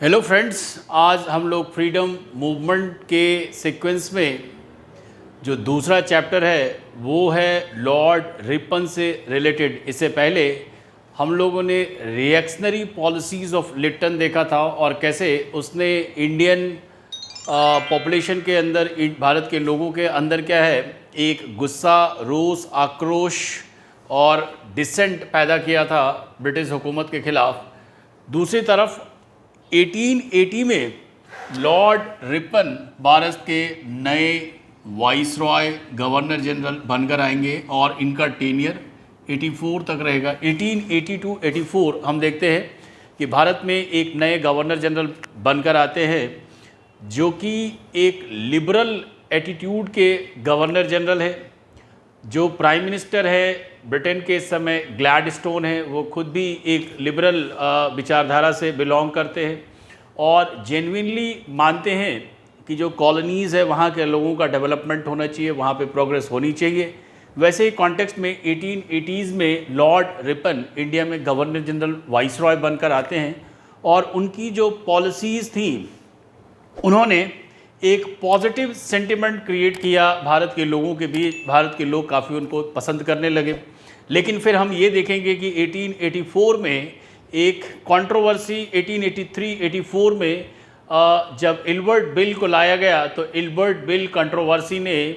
Hello friends, आज हम लोग फ्रीडम मूवमेंट के सीक्वेंस में जो दूसरा चैप्टर है वो है लॉर्ड रिपन से रिलेटेड। इससे पहले हम लोगों ने रिएक्शनरी पॉलिसीज़ ऑफ लिप्टन देखा था और कैसे उसने इंडियन पॉपुलेशन के अंदर, भारत के लोगों के अंदर क्या है, एक गुस्सा, रोष, आक्रोश और डिसेंट पैदा किया था ब्रिटिश हुकूमत के ख़िलाफ़। दूसरी तरफ 1880 में लॉर्ड रिपन भारत के नए वाइसरॉय गवर्नर जनरल बनकर आएंगे और इनका टेनियर 84 तक रहेगा। 1880 to 84 हम देखते हैं कि भारत में एक नए गवर्नर जनरल बनकर आते हैं जो कि एक लिबरल एटीट्यूड के गवर्नर जनरल है। जो प्राइम मिनिस्टर है ब्रिटेन के इस समय ग्लैडस्टोन है, वो खुद भी एक लिबरल विचारधारा से बिलोंग करते हैं और जेन्युइनली मानते हैं कि जो कॉलोनीज़ है वहाँ के लोगों का डेवलपमेंट होना चाहिए, वहाँ पे प्रोग्रेस होनी चाहिए। वैसे ही कॉन्टेक्स्ट में 1880s में लॉर्ड रिपन इंडिया में गवर्नर जनरल वाइसरॉय बनकर आते हैं और उनकी जो पॉलिसीज़ थी उन्होंने एक पॉजिटिव सेंटिमेंट क्रिएट किया भारत के लोगों के बीच। भारत के लोग काफ़ी उनको पसंद करने लगे। लेकिन फिर हम ये देखेंगे कि 1884 में एक कंट्रोवर्सी, 1883-84 में जब इल्बर्ट बिल को लाया गया तो इल्बर्ट बिल कंट्रोवर्सी ने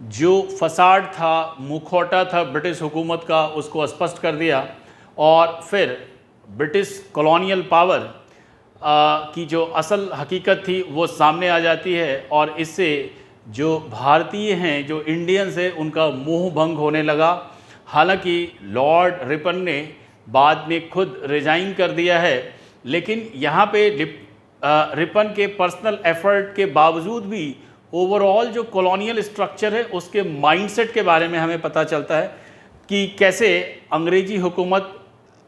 जो फसाड था, मुखौटा था ब्रिटिश हुकूमत का, उसको स्पष्ट कर दिया और फिर ब्रिटिश कॉलोनियल पावर की जो असल हकीकत थी वो सामने आ जाती है और इससे जो भारतीय हैं, जो इंडियंस हैं, उनका मोह भंग होने लगा। हालांकि लॉर्ड रिपन ने बाद में खुद रिज़ाइन कर दिया है, लेकिन यहाँ पे रिपन के पर्सनल एफर्ट के बावजूद भी ओवरऑल जो कॉलोनियल स्ट्रक्चर है उसके माइंडसेट के बारे में हमें पता चलता है कि कैसे अंग्रेजी हुकूमत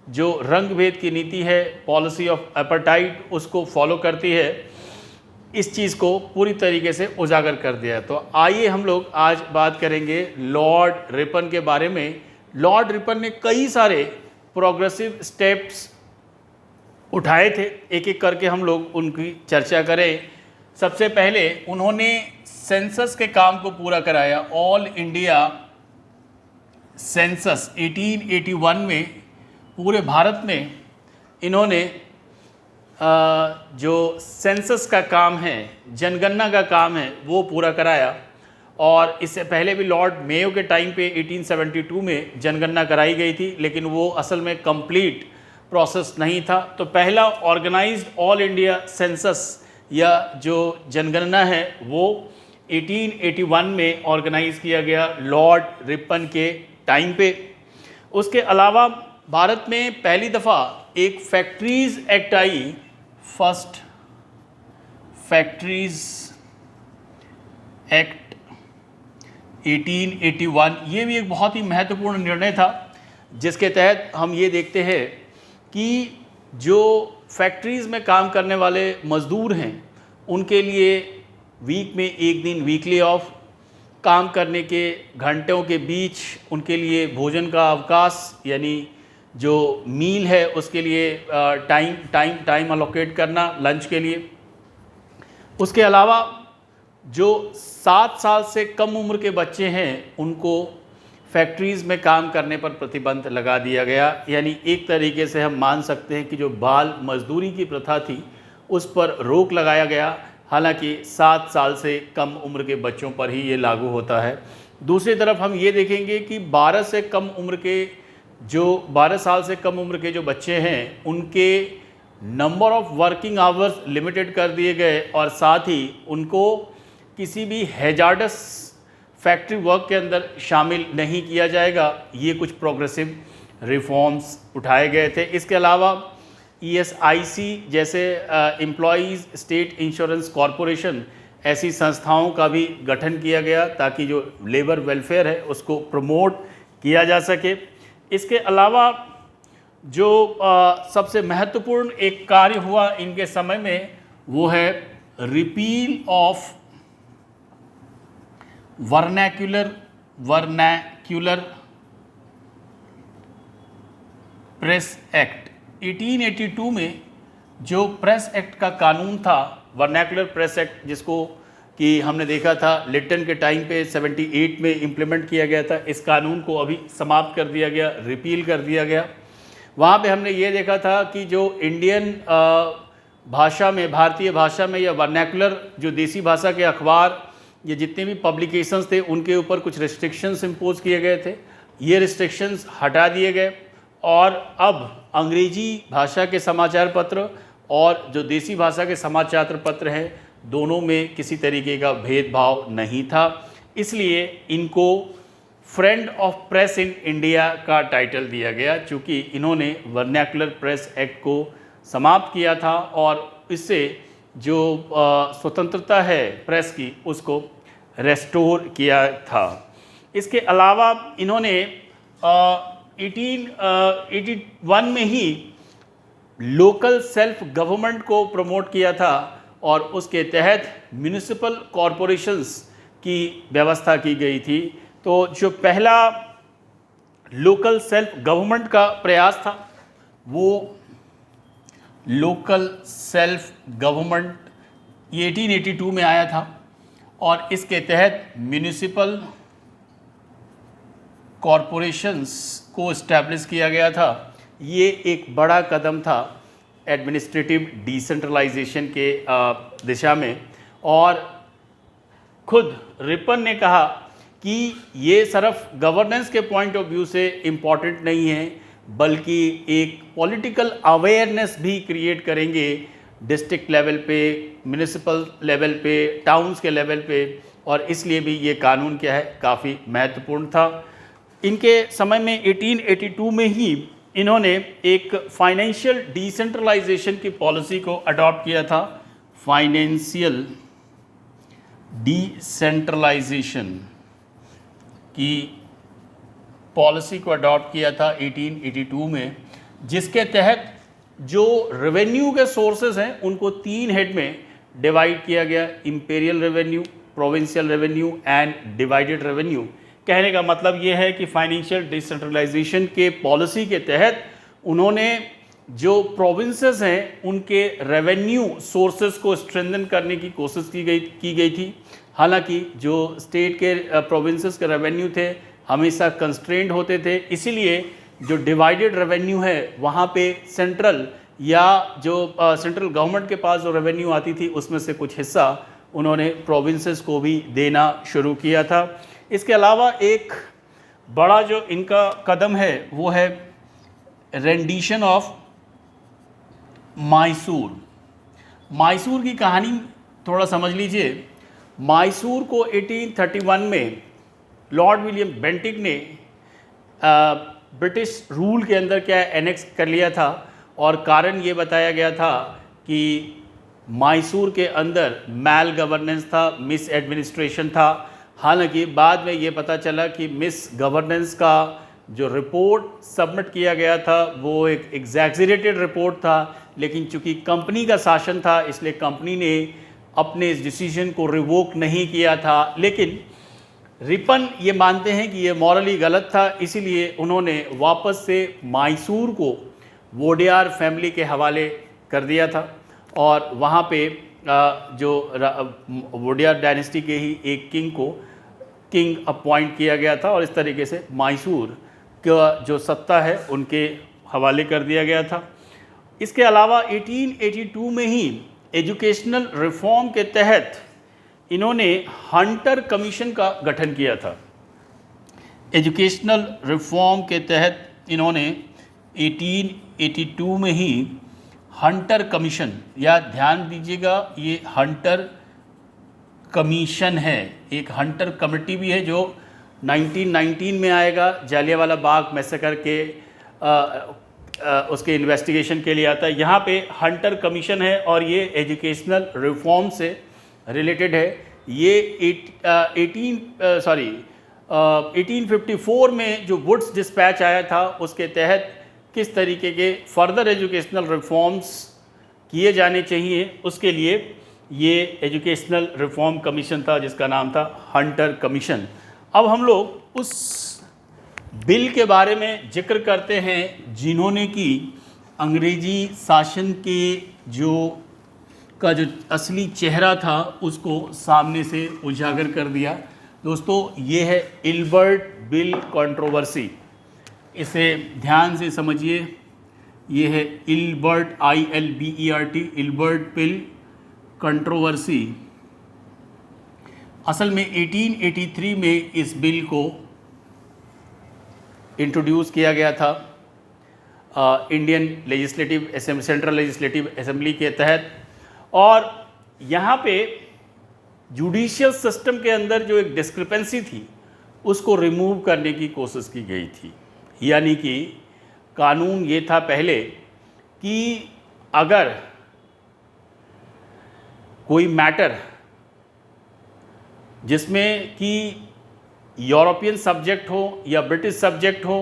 जो रंग भेद की नीति है, पॉलिसी ऑफ एपर्टाइड, उसको फॉलो करती है। इस चीज़ को पूरी तरीके से उजागर कर दिया है। तो आइए हम लोग आज बात करेंगे लॉर्ड रिपन के बारे में। लॉर्ड रिपन ने कई सारे प्रोग्रेसिव स्टेप्स उठाए थे, एक एक करके हम लोग उनकी चर्चा करें। सबसे पहले उन्होंने सेंसस के काम को पूरा कराया। ऑल इंडिया सेंसस 1881 में पूरे भारत में इन्होंने जो सेंसस का काम है, जनगणना का काम है, वो पूरा कराया। और इससे पहले भी लॉर्ड मेयो के टाइम पे 1872 में जनगणना कराई गई थी, लेकिन वो असल में कंप्लीट प्रोसेस नहीं था। तो पहला ऑर्गेनाइज्ड ऑल इंडिया सेंसस या जो जनगणना है वो 1881 में ऑर्गेनाइज किया गया लॉर्ड रिपन के टाइम पे। उसके अलावा भारत में पहली दफ़ा एक फैक्ट्रीज़ एक्ट आई, फर्स्ट फैक्ट्रीज़ एक्ट 1881। ये भी एक बहुत ही महत्वपूर्ण निर्णय था जिसके तहत हम ये देखते हैं कि जो फैक्ट्रीज़ में काम करने वाले मज़दूर हैं उनके लिए वीक में एक दिन वीकली ऑफ, काम करने के घंटों के बीच उनके लिए भोजन का अवकाश, यानी जो मील है उसके लिए टाइम अलोकेट करना लंच के लिए। उसके अलावा जो 7 साल से कम उम्र के बच्चे हैं उनको फैक्ट्रीज़ में काम करने पर प्रतिबंध लगा दिया गया। यानी एक तरीके से हम मान सकते हैं कि जो बाल मजदूरी की प्रथा थी उस पर रोक लगाया गया। हालांकि 7 साल से कम उम्र के बच्चों पर ही ये लागू होता है। दूसरी तरफ हम ये देखेंगे कि 12 साल से कम उम्र के जो बच्चे हैं उनके number of working hours limited कर दिए गए और साथ ही उनको किसी भी हैजार्डस फैक्ट्री वर्क के अंदर शामिल नहीं किया जाएगा। ये कुछ प्रोग्रेसिव रिफॉर्म्स उठाए गए थे। इसके अलावा ESIC जैसे एम्प्लॉयज़ स्टेट इंश्योरेंस कॉरपोरेशन, ऐसी संस्थाओं का भी गठन किया गया ताकि जो लेबर वेलफेयर है उसको प्रमोट किया जा सके। इसके अलावा जो सबसे महत्वपूर्ण एक कार्य हुआ इनके समय में वो है repeal of vernacular press act. 1882 में जो प्रेस एक्ट का कानून था, वर्नैकुलर प्रेस एक्ट, जिसको कि हमने देखा था लिटन के टाइम पे 78 में इम्प्लीमेंट किया गया था, इस कानून को अभी समाप्त कर दिया गया, रिपील कर दिया गया। वहाँ पे हमने ये देखा था कि जो इंडियन भाषा में, भारतीय भाषा में या वर्नैकुलर जो देसी भाषा के अखबार ये जितने भी पब्लिकेशंस थे उनके ऊपर कुछ रिस्ट्रिक्शंस इम्पोज किए गए थे। ये रिस्ट्रिक्शंस हटा दिए गए और अब अंग्रेजी भाषा के समाचार पत्र और जो देसी भाषा के समाचार पत्र हैं, दोनों में किसी तरीके का भेदभाव नहीं था। इसलिए इनको friend of press in India का टाइटल दिया गया, चूँकि इन्होंने वर्नैकुलर प्रेस एक्ट को समाप्त किया था और इससे जो स्वतंत्रता है प्रेस की उसको रेस्टोर किया था। इसके अलावा इन्होंने 1881 में ही लोकल सेल्फ गवर्नमेंट को प्रमोट किया था और उसके तहत म्यूनिसिपल कॉरपोरेशंस की व्यवस्था की गई थी। तो जो पहला लोकल सेल्फ गवर्नमेंट का प्रयास था वो लोकल सेल्फ गवर्नमेंट ये 1882 में आया था और इसके तहत म्यूनिसिपल कॉरपोरेशंस को इस्टेब्लिश किया गया था। ये एक बड़ा कदम था एडमिनिस्ट्रेटिव डिसेंट्रलाइजेशन के दिशा में और खुद रिपन ने कहा कि ये सिर्फ गवर्नेंस के पॉइंट ऑफ व्यू से इम्पॉर्टेंट नहीं है बल्कि एक पॉलिटिकल अवेयरनेस भी क्रिएट करेंगे डिस्ट्रिक्ट लेवल पे, म्यूनिसिपल लेवल पे, टाउन्स के लेवल पे, और इसलिए भी ये कानून क्या है काफ़ी महत्वपूर्ण था। इनके समय में 1882 में ही इन्होंने एक फाइनेंशियल डिसेंट्रलाइजेशन की पॉलिसी को अडॉप्ट किया था। फाइनेंशियल डिसेंट्रलाइजेशन की पॉलिसी को अडॉप्ट किया था 1882 में, जिसके तहत जो रेवेन्यू के सोर्सेज हैं उनको 3 हेड में डिवाइड किया गया, imperial revenue, provincial revenue and divided revenue. कहने का मतलब ये है कि फाइनेंशियल डिसेंट्रलाइजेशन के पॉलिसी के तहत उन्होंने जो प्रोविंसेस हैं उनके रेवेन्यू सोर्सेज को स्ट्रेंथन करने की कोशिश की गई थी। हालांकि जो स्टेट के प्रोविंसेस के रेवेन्यू थे हमेशा कंस्ट्रेंड होते थे, इसीलिए जो डिवाइडेड रेवेन्यू है वहाँ पे सेंट्रल या जो सेंट्रल गवर्नमेंट के पास जो रेवेन्यू आती थी उसमें से कुछ हिस्सा उन्होंने प्रोविंसेस को भी देना शुरू किया था। इसके अलावा एक बड़ा जो इनका कदम है वो है रेंडिशन ऑफ मैसूर। मैसूर की कहानी थोड़ा समझ लीजिए। मैसूर को 1831 में लॉर्ड विलियम बेंटिक ने ब्रिटिश रूल के अंदर क्या एनेक्स कर लिया था और कारण ये बताया गया था कि मैसूर के अंदर मैल गवर्नेंस था, मिस एडमिनिस्ट्रेशन था। हालांकि बाद में ये पता चला कि मिस गवर्नेंस का जो रिपोर्ट सबमिट किया गया था वो एक एग्जैजरेटेड रिपोर्ट था, लेकिन चूंकि कंपनी का शासन था इसलिए कंपनी ने अपने इस डिसीजन को रिवोक नहीं किया था। लेकिन रिपन ये मानते हैं कि ये मॉरली गलत था, इसीलिए उन्होंने वापस से मैसूर को वोडियार फैमिली के हवाले कर दिया था और वहाँ पे जो वोडियार डायनेस्टी के ही एक किंग अपॉइंट किया गया था और इस तरीके से मैसूर का जो सत्ता है उनके हवाले कर दिया गया था। इसके अलावा 1882 में ही एजुकेशनल रिफॉर्म के तहत इन्होंने हंटर कमीशन का गठन किया था। एजुकेशनल रिफॉर्म के तहत इन्होंने 1882 में ही हंटर कमीशन, या ध्यान दीजिएगा ये हंटर कमीशन है, एक हंटर कमेटी भी है जो 1919 में आएगा, जालियांवाला बाग मैसेकर के उसके इन्वेस्टिगेशन के लिए आता है। यहाँ पे हंटर कमीशन है और ये एजुकेशनल रिफॉर्म से रिलेटेड है। ये 1854 में जो वुड्स डिस्पैच आया था उसके तहत किस तरीके के फर्दर एजुकेशनल रिफॉर्म्स किए जाने चाहिए उसके लिए ये एजुकेशनल रिफॉर्म कमीशन था जिसका नाम था हंटर कमीशन। अब हम लोग उस बिल के बारे में जिक्र करते हैं जिन्होंने कि अंग्रेजी शासन के जो असली चेहरा था उसको सामने से उजागर कर दिया। दोस्तों, ये है इल्बर्ट बिल कंट्रोवर्सी। इसे ध्यान से समझिए। ये है Ilbert ILBERT Ilbert bill controversy. असल में 1883 में इस बिल को इंट्रोड्यूस किया गया था Indian legislative assembly, central legislative assembly के तहत। और यहाँ पे जुडिशियल सिस्टम के अंदर जो एक डिस्क्रिपेंसी थी उसको रिमूव करने की कोशिश की गई थी। यानी कि कानून ये था पहले कि अगर कोई मैटर जिसमें कि यूरोपियन सब्जेक्ट हो या ब्रिटिश सब्जेक्ट हो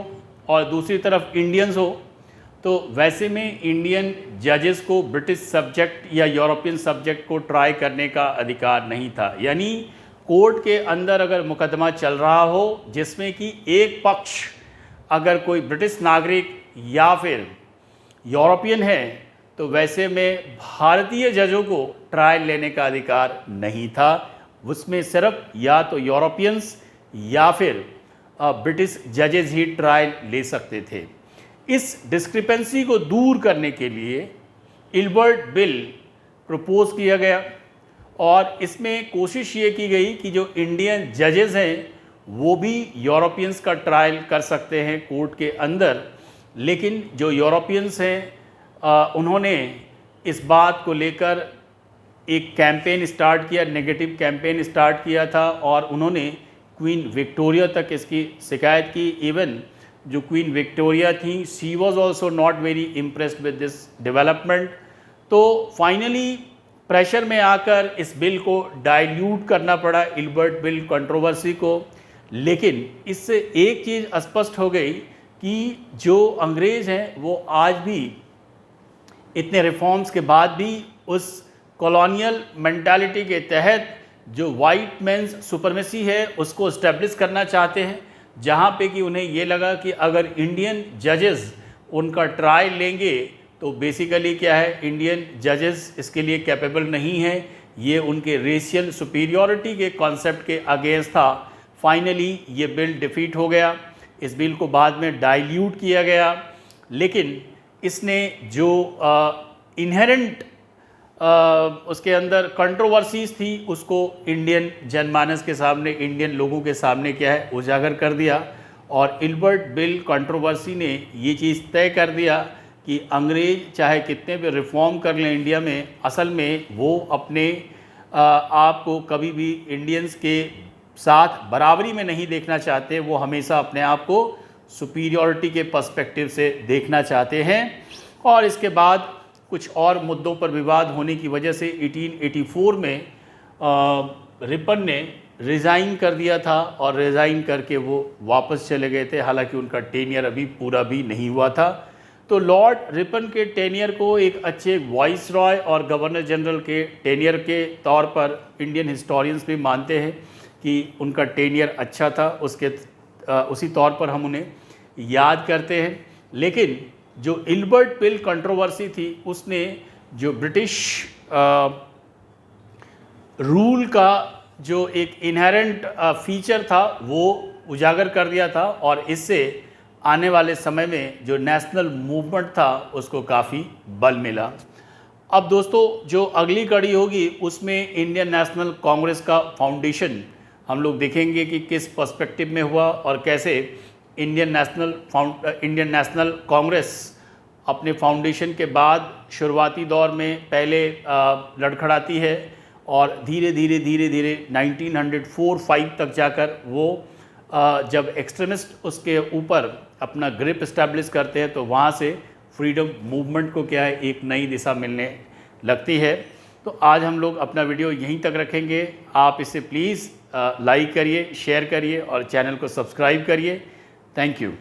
और दूसरी तरफ इंडियंस हो, तो वैसे में इंडियन जजेस को ब्रिटिश सब्जेक्ट या यूरोपियन सब्जेक्ट को ट्राई करने का अधिकार नहीं था। यानी कोर्ट के अंदर अगर मुकदमा चल रहा हो जिसमें कि एक पक्ष अगर कोई ब्रिटिश नागरिक या फिर यूरोपियन है, तो वैसे में भारतीय जजों को ट्रायल लेने का अधिकार नहीं था। उसमें सिर्फ या तो यूरोपियंस या फिर ब्रिटिश जजेस ही ट्रायल ले सकते थे। इस डिस्क्रिपेंसी को दूर करने के लिए इल्बर्ट बिल प्रपोज किया गया और इसमें कोशिश ये की गई कि जो इंडियन जजेस हैं वो भी यूरोपियंस का ट्रायल कर सकते हैं कोर्ट के अंदर। लेकिन जो यूरोपियंस हैं उन्होंने इस बात को लेकर एक कैंपेन स्टार्ट किया, नेगेटिव कैंपेन स्टार्ट किया था और उन्होंने क्वीन विक्टोरिया तक इसकी शिकायत की। इवन जो क्वीन विक्टोरिया थी, she was also not very impressed with this development. तो फाइनली प्रेशर में आकर इस बिल को डाइल्यूट करना पड़ा, इल्बर्ट बिल कंट्रोवर्सी को। लेकिन इससे एक चीज़ स्पष्ट हो गई कि जो अंग्रेज़ हैं वो आज भी इतने रिफॉर्म्स के बाद भी उस कॉलोनियल मेंटालिटी के तहत जो वाइट मेंस सुपरमेसी है उसको इस्टेब्लिश करना चाहते हैं, जहाँ पे कि उन्हें ये लगा कि अगर इंडियन जजेस उनका ट्रायल लेंगे तो बेसिकली क्या है, इंडियन जजेस इसके लिए कैपेबल नहीं है। ये उनके रेशियल सुपीरियॉरिटी के कॉन्सेप्ट के अगेंस्ट था। फाइनली ये बिल डिफीट हो गया। इस बिल को बाद में डाइल्यूट किया गया, लेकिन इसने जो इनहेरेंट उसके अंदर कंट्रोवर्सीज थी उसको इंडियन जनमानस के सामने, इंडियन लोगों के सामने क्या है, उजागर कर दिया। और इल्बर्ट बिल कंट्रोवर्सी ने ये चीज़ तय कर दिया कि अंग्रेज चाहे कितने भी रिफॉर्म कर लें इंडिया में, असल में वो अपने आप को कभी भी इंडियंस के साथ बराबरी में नहीं देखना चाहते। वो हमेशा अपने आप को सुपीरियॉरिटी के पर्सपेक्टिव से देखना चाहते हैं। और इसके बाद कुछ और मुद्दों पर विवाद होने की वजह से 1884 में रिपन ने रिज़ाइन कर दिया था और रिज़ाइन करके वो वापस चले गए थे। हालांकि उनका टेनियर अभी पूरा भी नहीं हुआ था। तो लॉर्ड रिपन के टेनियर को एक अच्छे वाइस रॉय और गवर्नर जनरल के टेनियर के तौर पर इंडियन हिस्टोरियंस भी मानते हैं कि उनका टेनियर अच्छा था। उसी तौर पर हम उन्हें याद करते हैं। लेकिन जो इल्बर्ट बिल कंट्रोवर्सी थी उसने जो ब्रिटिश रूल का जो एक इनहेरेंट फीचर था वो उजागर कर दिया था और इससे आने वाले समय में जो नेशनल मूवमेंट था उसको काफ़ी बल मिला। अब दोस्तों, जो अगली कड़ी होगी उसमें इंडियन नेशनल कांग्रेस का फाउंडेशन हम लोग देखेंगे कि किस पर्सपेक्टिव में हुआ और कैसे इंडियन नेशनल कांग्रेस अपने फाउंडेशन के बाद शुरुआती दौर में पहले लड़खड़ाती है और धीरे धीरे 1904-05 तक जाकर वो जब एक्सट्रीमिस्ट उसके ऊपर अपना ग्रिप इस्टेब्लिश करते हैं तो वहाँ से फ्रीडम मूवमेंट को क्या है, एक नई दिशा मिलने लगती है। तो आज हम लोग अपना वीडियो यहीं तक रखेंगे। आप इसे प्लीज़ लाइक करिए, शेयर करिए और चैनल को सब्सक्राइब करिए। Thank you.